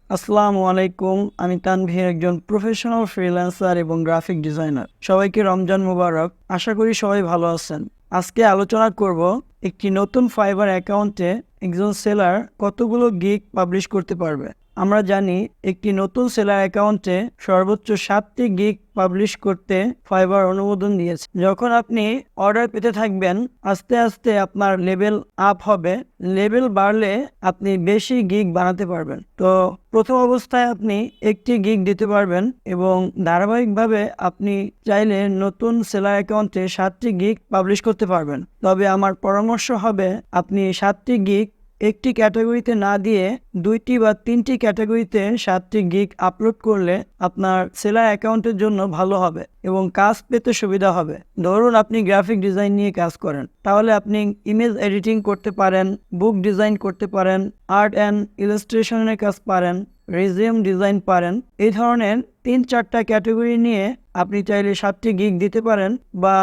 আসসালামু আলাইকুম। আমি তানভীর, একজন প্রফেশনাল ফ্রিল্যান্সার এবং গ্রাফিক ডিজাইনার। সবাইকে রমজান মুবারক। আশা করি সবাই ভালো আছেন। আজকে আলোচনা করব একটি নতুন ফাইবার অ্যাকাউন্টে একজন সেলার কতগুলো গিগ পাবলিশ করতে পারবে। আমরা জানি একটি নতুন সেলার অ্যাকাউন্টে সর্বোচ্চ 7টি গিগ পাবলিশ করতে ফাইবার অনুমোদন দিয়েছে। যখন আপনি অর্ডার পেতে থাকবেন, আস্তে আস্তে আপনার লেভেল আপ হবে। লেভেল বাড়লে আপনি বেশি গিগ বানাতে পারবেন। তো প্রথম অবস্থায় আপনি একটি গিগ দিতে পারবেন এবং ধারাবাহিকভাবে আপনি চাইলে নতুন সেলার অ্যাকাউন্টে 7টি গিগ পাবলিশ করতে পারবেন। তবে আমার পরামর্শ হবে আপনি 7টি গিগ একটি ক্যাটাগরিতে না দিয়ে 2টি বা 3টি ক্যাটাগরিতে 7টি গিগ আপলোড করলে আপনার সেলার অ্যাকাউন্টের জন্য ভালো হবে এবং কাজ পেতে সুবিধা হবে। ধরুন আপনি গ্রাফিক ডিজাইন নিয়ে কাজ করেন, তাহলে আপনি ইমেজ এডিটিং করতে পারেন, বুক ডিজাইন করতে পারেন, আর্ট অ্যান্ড ইলাস্ট্রেশনের কাজ পারেন, রিজিউম ডিজাইন পারেন। এই ধরনের 3-4টা ক্যাটাগরি নিয়ে আপনি চাইলে 7টি গিগ দিতে পারেন, বা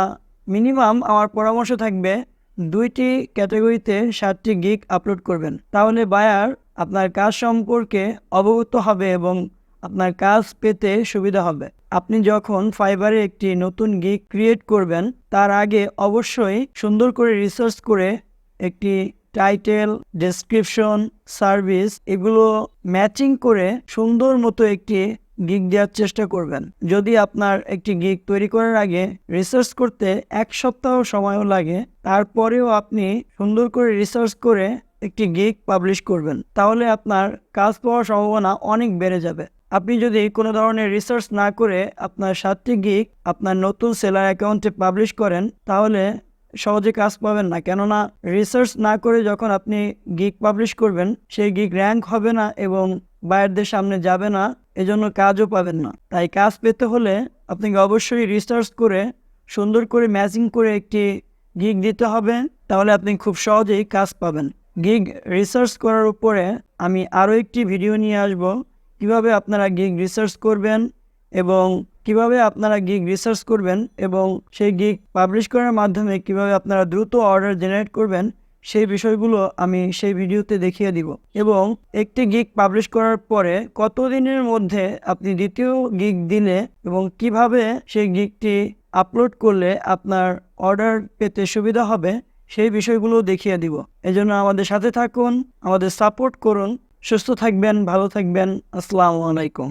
মিনিমাম আমার পরামর্শ থাকবে 2টি ক্যাটাগরিতে 7টি গিগ আপলোড করবেন। তাহলে বায়ার আপনার কাজ সম্পর্কে অবগত হবে এবং আপনার কাজ পেতে সুবিধা হবে। আপনি যখন ফাইবারে একটি নতুন গিগ ক্রিয়েট করবেন, তার আগে অবশ্যই সুন্দর করে রিসার্চ করে একটি টাইটেল, ডেসক্রিপশন, সার্ভিস এগুলো ম্যাচিং করে সুন্দর মতো একটি গিগ দেওয়ার চেষ্টা করবেন। যদি আপনার একটি গিগ তৈরি করার আগে রিসার্চ করতে 1 সপ্তাহ সময়ও লাগে, তারপরেও আপনি সুন্দর করে রিসার্চ করে একটি গিগ পাবলিশ করবেন, তাহলে আপনার কাজ পাওয়ার সম্ভাবনা অনেক বেড়ে যাবে। আপনি যদি কোনো ধরনের রিসার্চ না করে আপনার 7টি গিগ আপনার নতুন সেলার অ্যাকাউন্টে পাবলিশ করেন, তাহলে সহজে কাজ পাবেন না। কেননা রিসার্চ না করে যখন আপনি গিগ পাবলিশ করবেন, সেই গিগ র্যাঙ্ক হবে না এবং বায়ারদের সামনে যাবে না, এজন্য কাজও পাবেন না। তাই কাজ পেতে হলে আপনাকে অবশ্যই রিসার্চ করে সুন্দর করে ম্যাচিং করে একটি গিগ দিতে হবে, তাহলে আপনি খুব সহজেই কাজ পাবেন। গিগ রিসার্চ করার উপরে আমি আরও একটি ভিডিও নিয়ে আসব, কিভাবে আপনারা গিগ রিসার্চ করবেন এবং সেই গিগ পাবলিশ করার মাধ্যমে কিভাবে আপনারা দ্রুত অর্ডার জেনারেট করবেন, সেই বিষয়গুলো আমি সেই ভিডিওতে দেখিয়ে দিব। এবং একটি গিগ পাবলিশ করার পরে কতদিনের মধ্যে আপনি দ্বিতীয় গিগ দিলে এবং কিভাবে সেই গিগটি আপলোড করলে আপনার অর্ডার পেতে সুবিধা হবে, সেই বিষয়গুলো দেখিয়ে দিব। এজন্য আমাদের সাথে থাকুন, আমাদের সাপোর্ট করুন। সুস্থ থাকবেন, ভালো থাকবেন। আসসালামু আলাইকুম।